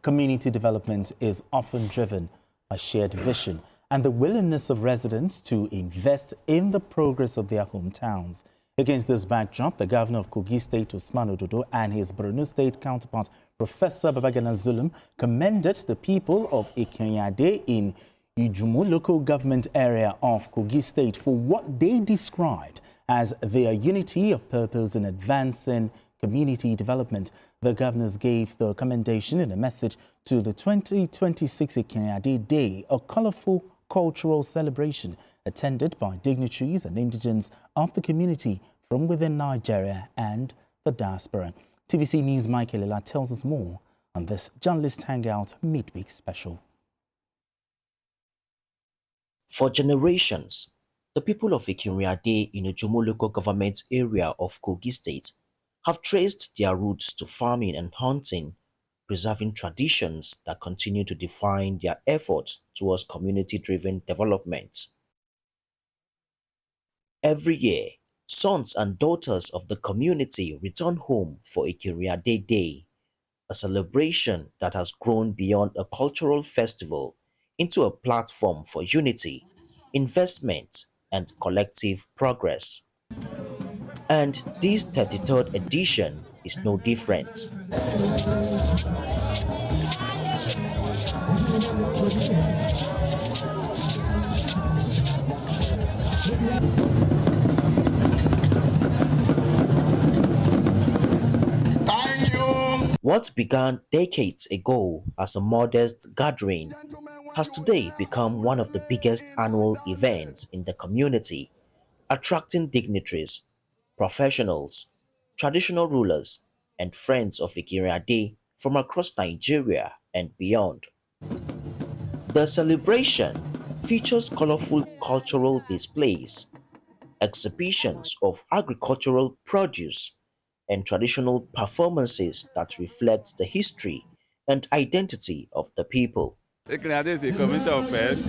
community development is often driven by shared vision and the willingness of residents to invest in the progress of their hometowns. Against this backdrop, the governor of Kogi State, Usman Ododo, and his Borno State counterpart, Professor Babajide Otitoju, commended the people of Ekinrin-Adde in Ijumu local government area of Kogi State for what they described as their unity of purpose in advancing community development. The governors gave the commendation in a message to the 2026 Ekinrin-Adde Day, a colorful cultural celebration attended by dignitaries and indigents of the community from within Nigeria and the diaspora. TVC News' Michael Ila tells us more on this Journalist Hangout midweek special. For generations, the people of Ekinrin-Adde in Ijumu local government area of Kogi State have traced their roots to farming and hunting, preserving traditions that continue to define their efforts towards community-driven development. Every year, sons and daughters of the community return home for Ekinrin-Adde Day, a celebration that has grown beyond a cultural festival into a platform for unity, investment, and collective progress. And this 33rd edition is no different. What began decades ago as a modest gathering has today become one of the biggest annual events in the community, attracting dignitaries, professionals, traditional rulers, and friends of Ekinrin-Adde from across Nigeria and beyond. The celebration features colorful cultural displays, exhibitions of agricultural produce, and traditional performances that reflect the history and identity of the people. Ekinrin-Adde is a community of first.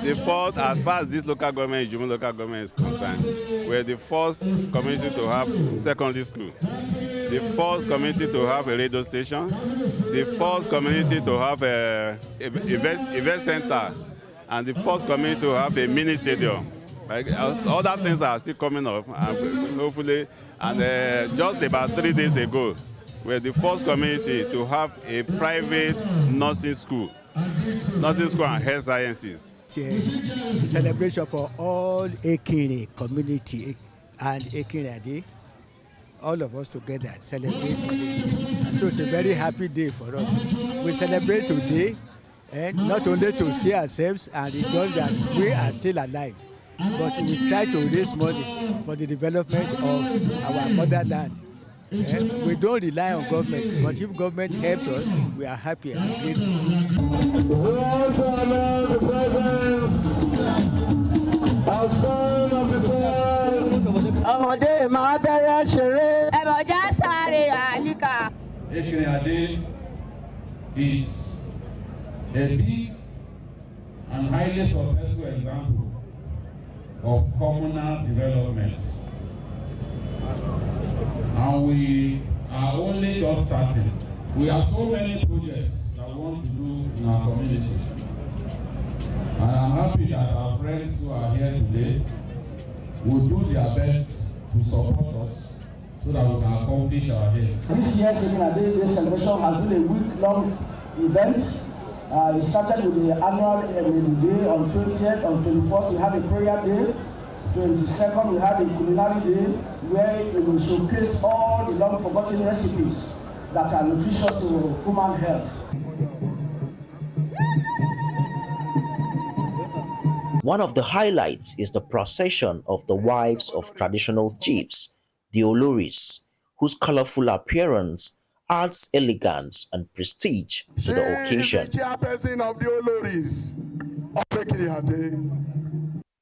The first, as far as this local government, Ijumu local government is concerned, we're the first community to have secondary school, the first community to have a radio station, the first community to have a event center, and the first community to have a mini stadium. Like, other things are still coming up, and hopefully, and just about 3 days ago, we're the first community to have a private nursing school and health sciences. It's a celebration for all Ekinrin community and Ekinrin-Adde, all of us together celebrate today. So it's a very happy day for us. We celebrate today, and not only to see ourselves and enjoy that we are still alive, but we try to raise money for the development of our motherland. We don't rely on government, but if government helps us, we are happy and grateful. We want to announce the presence of son of the soil. Ekinrin-Adde is a big and highly successful example of communal development. And we are only just starting. We have so many projects that we want to do in our community. And I'm happy that our friends who are here today will do their best to support us so that we can accomplish our aim. This year's Ekinrin-Adde Day celebration has been a week-long event. It started with the annual day on 20th, on 24th we have a prayer day. 22nd, we have a culinary day where we will showcase all the long-forgotten recipes that are nutritious to human health. One of the highlights is the procession of the wives of traditional chiefs, the Oloris, whose colorful appearance adds elegance and prestige to the occasion.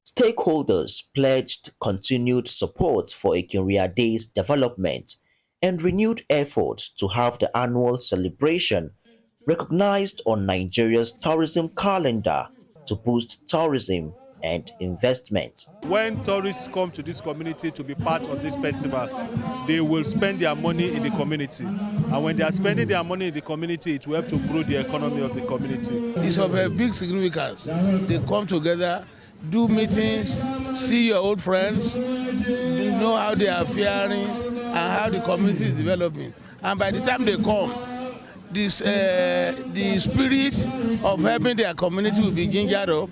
Stakeholders pledged continued support for Ekinrin-Adde's development and renewed efforts to have the annual celebration recognized on Nigeria's tourism calendar to boost tourism and investment. When tourists come to this community to be part of this festival, they will spend their money in the community. And when they are spending their money in the community, it will help to grow the economy of the community. It's of a big significance. They come together, do meetings, see your old friends, know how they are faring and how the community is developing. And by the time they come, the spirit of helping their community will be gingered up.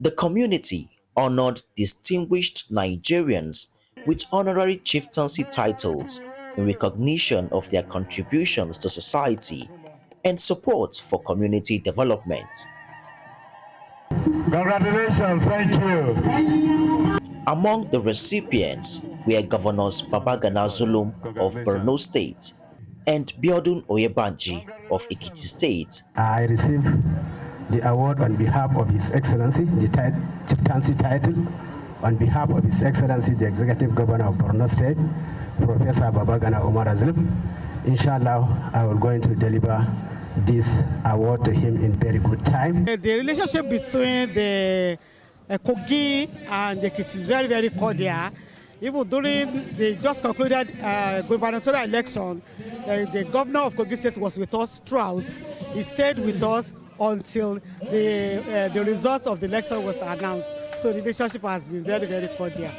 The community honored distinguished Nigerians with honorary chieftaincy titles in recognition of their contributions to society and support for community development. Congratulations, thank you. Among the recipients were Governors Babagana Zulum of Borno State and Biodun Oyebanji of Ekiti State. I received the award on behalf of His Excellency, the chieftaincy title, on behalf of His Excellency, the Executive Governor of Borno State, Professor Babagana Umar Zulum. Inshallah, I will going to deliver this award to him in very good time. The relationship between the Kogi and the Ekiti is very, very cordial. Even during the just concluded gubernatorial election, the governor of Kogi State was with us throughout. He stayed with us until the results of the election was announced. So the relationship has been very, very cordial.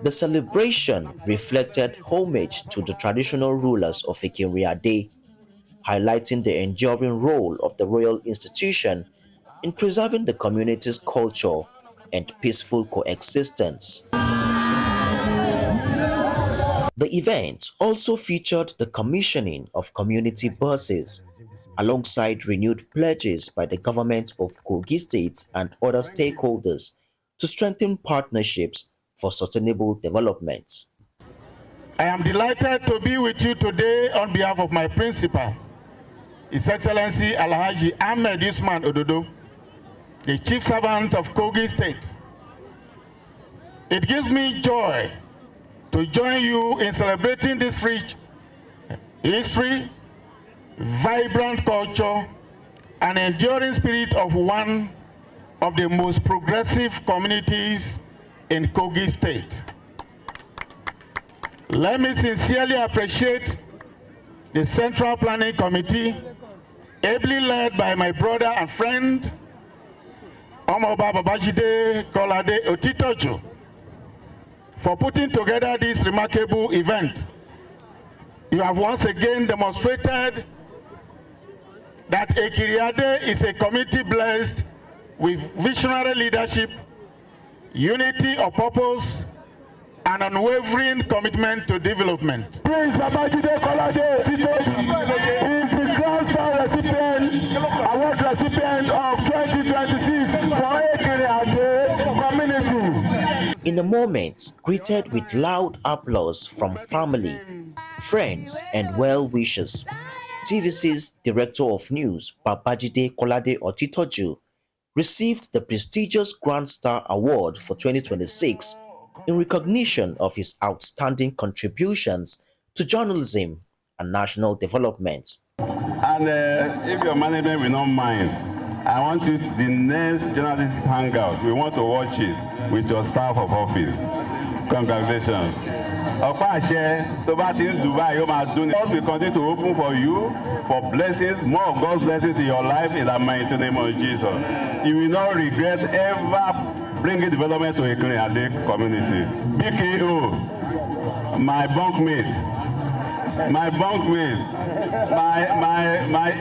The celebration reflected homage to the traditional rulers of Ekinrin-Adde, highlighting the enduring role of the royal institution in preserving the community's culture and peaceful coexistence. The event also featured the commissioning of community buses, alongside renewed pledges by the government of Kogi State and other stakeholders to strengthen partnerships for sustainable development. I am delighted to be with you today on behalf of my principal, His Excellency Alhaji Ahmed Usman Ododo, the Chief Servant of Kogi State. It gives me joy to join you in celebrating this rich history, vibrant culture, and enduring spirit of one of the most progressive communities in Kogi State. Let me sincerely appreciate the Central Planning Committee, ably led by my brother and friend, Babajide Otitoju, for putting together this remarkable event. You have once again demonstrated that Ekinrin-Adde is a community blessed with visionary leadership, unity of purpose, and unwavering commitment to development. Prince Babajide Otitoju is the Grand Star recipient, award recipient of 2026 for Ekinrin-Adde community. In a moment greeted with loud applause from family, friends, and well-wishers, TVC's Director of News, Babajide Otitoju, received the prestigious Grand Star Award for 2026 in recognition of his outstanding contributions to journalism and national development. And if your management will not mind, I want you, the next journalist hangout, we want to watch it with your staff of office. Congratulations. Dubai, God will continue to open for you for blessings, more of God's blessings in your life in the mighty name of Jesus. You will not regret ever bringing development to Ekinrin-Adde community. BKO, my bunkmate, my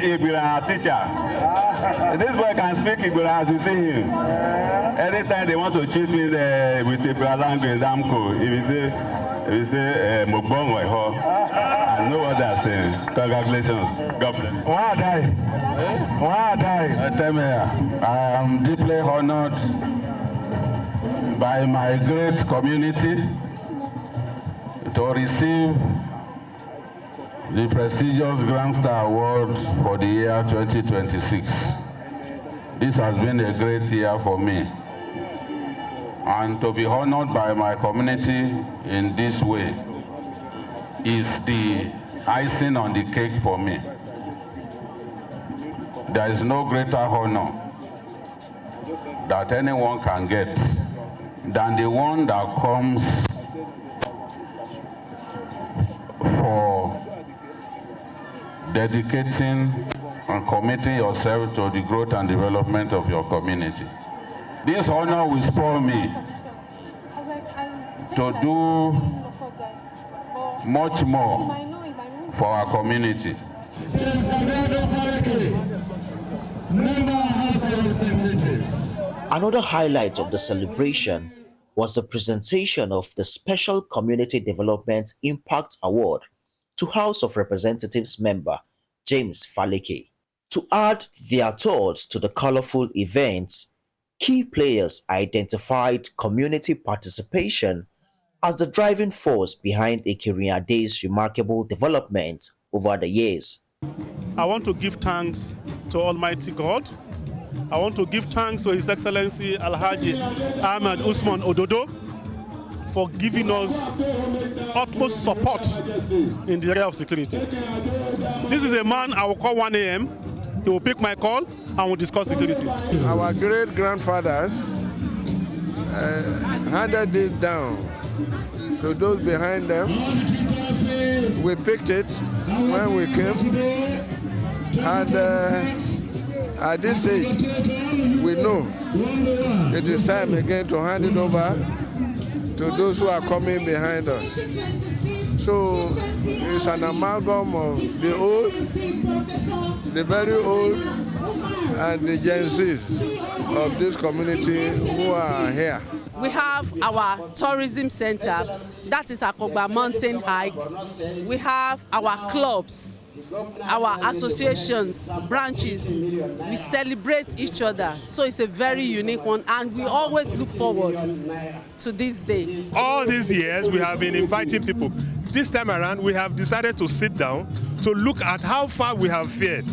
Igbo teacher. This boy can speak Igbo as you see him. Anytime they want to cheat me with Igbo language, I'm cool. If you say Mugbong, I know what they're saying. Congratulations. God bless. I am deeply honored by my great community to receive the prestigious Grand Star Award for the year 2026. This has been a great year for me. And to be honored by my community in this way is the icing on the cake for me. There is no greater honor that anyone can get than the one that comes for dedicating and committing yourself to the growth and development of your community. This honor will spur me to do much more for our community. Another highlight of the celebration was the presentation of the Special Community Development Impact Award to House of Representatives member James Faleke. To add their thoughts to the colorful event, key players identified community participation as the driving force behind Ekinrin-Adde's remarkable development over the years. I want to give thanks to Almighty God. I want to give thanks to His Excellency Alhaji Ahmed Usman Ododo for giving us utmost support in the area of security. This is a man I will call 1 a.m. He will pick my call and we'll discuss security. Our great-grandfathers handed it down to those behind them. We picked it when we came, and at this stage, we know it is time again to hand it over to those who are coming behind us. So it's an amalgam of the old, the very old, and the Gen Zs of this community who are here. We have our tourism center, that is Akogba Mountain Hike. We have our clubs, our associations, branches. We celebrate each other. So it's a very unique one, and we always look forward to this day. All these years we have been inviting people. This time around we have decided to sit down to look at how far we have fared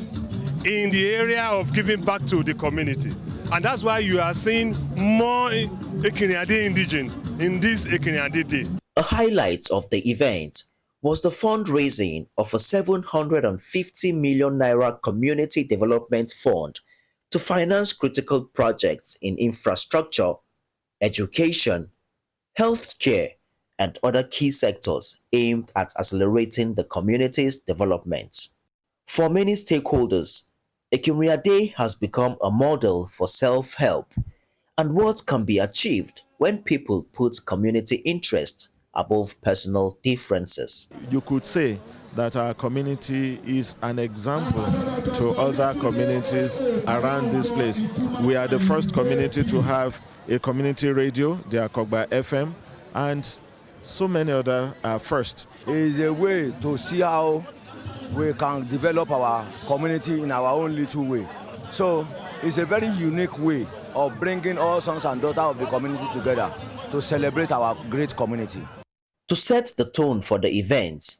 in the area of giving back to the community. And that's why you are seeing more Ekinrin-Adde indigene in this Ekinrin-Adde Day. A highlight of the event was the fundraising of a 750 million naira community development fund to finance critical projects in infrastructure, education, healthcare, and other key sectors aimed at accelerating the community's development. For many stakeholders, Ekinrin-Adde has become a model for self-help and what can be achieved when people put community interest above personal differences. You could say that our community is an example to other communities around this place. We are the first community to have a community radio, the Akogba FM, and so many other first. It is a way to see how we can develop our community in our own little way. So it's a very unique way of bringing all sons and daughters of the community together to celebrate our great community. To set the tone for the event,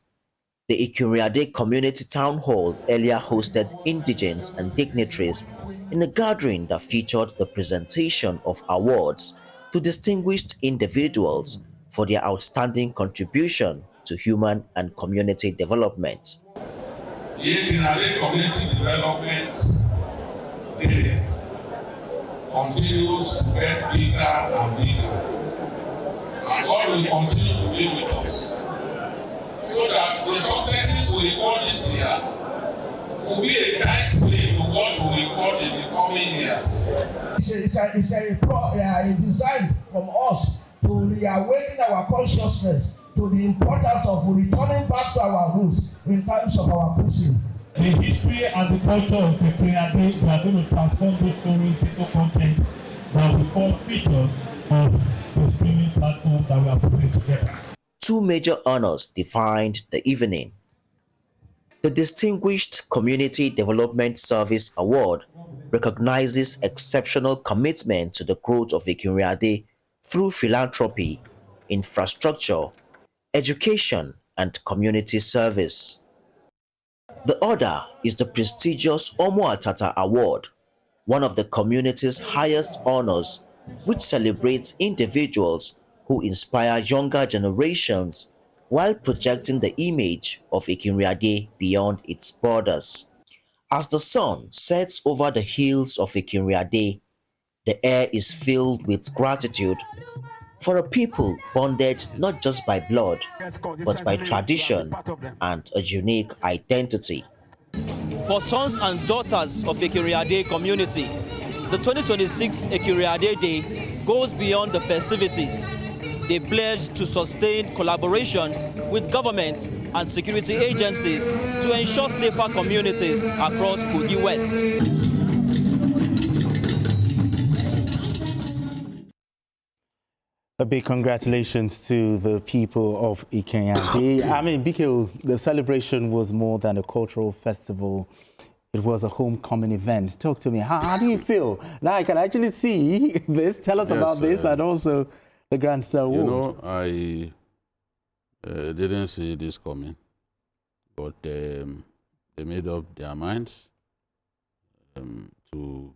the Ekinrin-Adde Community Town Hall earlier hosted indigents and dignitaries in a gathering that featured the presentation of awards to distinguished individuals for their outstanding contribution to human and community development. The Ekinrin-Adde Community Development Day continues to get bigger and bigger. And God will continue to be with us, so that the successes we record this year will be a nice play to what we record in the coming years. It's a design from us to reawaken our consciousness to the importance of returning back to our roots in terms of our person. The history and the culture of Ekinrin-Adde, we are going to transform those stories into content that will form features of the streaming platform that we are putting together. Two major honors defined the evening. The Distinguished Community Development Service Award recognizes exceptional commitment to the growth of Ekinrin-Adde through philanthropy, infrastructure, education, and community service. The other is the prestigious Omo Atata Award, one of the community's highest honors, which celebrates individuals who inspire younger generations while projecting the image of Ekinrin-Adde beyond its borders. As the sun sets over the hills of Ekinrin-Adde, the air is filled with gratitude for a people bonded not just by blood, but by tradition and a unique identity. For sons and daughters of Ekinrin-Adde community, the 2026 Ekinrin-Adde Day goes beyond the festivities. They pledge to sustain collaboration with government and security agencies to ensure safer communities across Kogi West. A big congratulations to the people of Ekinrin-Adde. I mean, Biko, the celebration was more than a cultural festival. It was a homecoming event. Talk to me. How do you feel? Now I can actually see this. Tell us about this and also the Grand Star Award. You know, I didn't see this coming, but they made up their minds to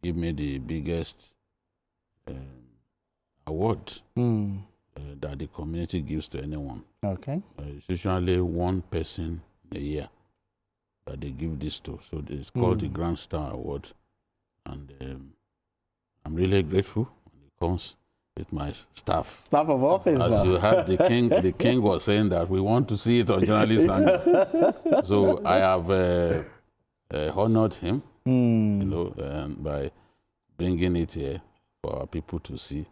give me the biggest award that the community gives to anyone. Okay. It's usually one person a year that they give this to. So it's called the Grand Star Award. And I'm really grateful when it comes with my staff. Staff of office. As you heard, the king was saying that we want to see it on journalist angle. So I have honored him, you know, by bringing it here for our people to see.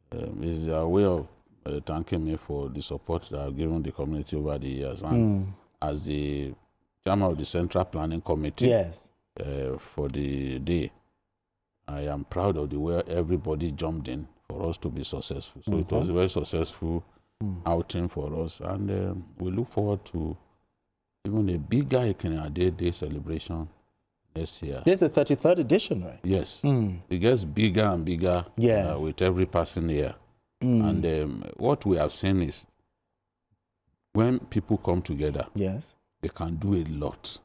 It's a way of thanking me for the support that I've given the community over the years. And as the chairman of the Central Planning Committee for the day, I am proud of the way everybody jumped in for us to be successful. So it was a very successful outing for us. And we look forward to even a bigger Ekinrin-Adde Day celebration this year. This is the 33rd edition, right? Yes. It gets bigger and bigger with every passing year. And what we have seen is when people come together, they can do a lot.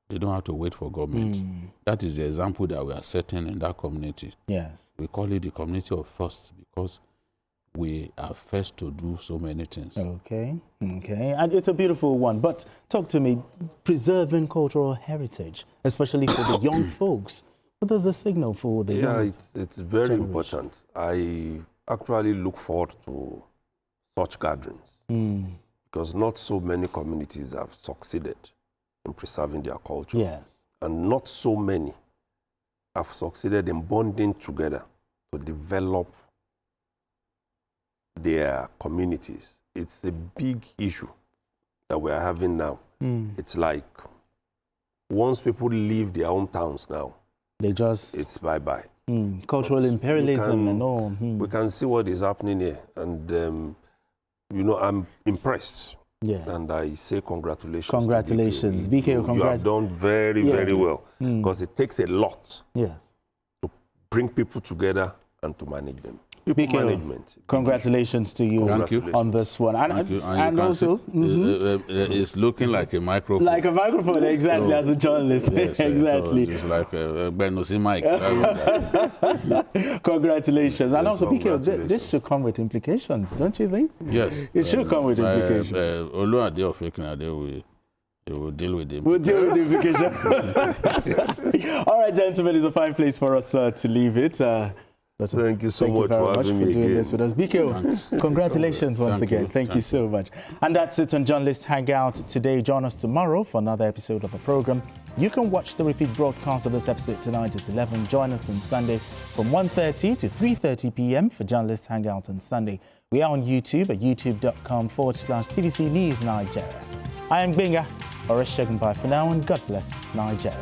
They don't have to wait for government. That is the example that we are setting in that community. Yes. We call it the community of first because we are first to do so many things. Okay, okay. And it's a beautiful one. But talk to me, preserving cultural heritage, especially for the young folks. What does the signal for the young it's very important. I actually look forward to such gatherings because not so many communities have succeeded in preserving their culture. Yes. And not so many have succeeded in bonding together to develop their communities. It's a big issue that we are having now. It's like once people leave their hometowns now, it's bye-bye. Cultural imperialism and all. We can see what is happening here. And, you know, I'm impressed. Yes. And I say congratulations. Congratulations. BK, you have done very, very well. Because it takes a lot to bring people together and to manage them. People management. Congratulations to you on this one. And also, it's looking like a microphone. Like a microphone, exactly, so, as a journalist. Yes, exactly. So it's like a Benosi mic. Congratulations. And also, BK, this should come with implications, don't you think? Yes. It should come with implications. Oluwade of Ekinrin-Adde will deal with them. We'll deal with the implication. All right, gentlemen, it's a fine place for us to leave it. Thank you so much for having me doing again. This with us. BK, congratulations once again. Thank you so much. And that's it on Journalist Hangout today. Join us tomorrow for another episode of the program. You can watch the repeat broadcast of this episode tonight at 11. Join us on Sunday from 1:30 to 3:30 p.m. for Journalist Hangout on Sunday. We are on YouTube at youtube.com/TVC News Nigeria. I am Binga. Bye for now, and God bless Nigeria.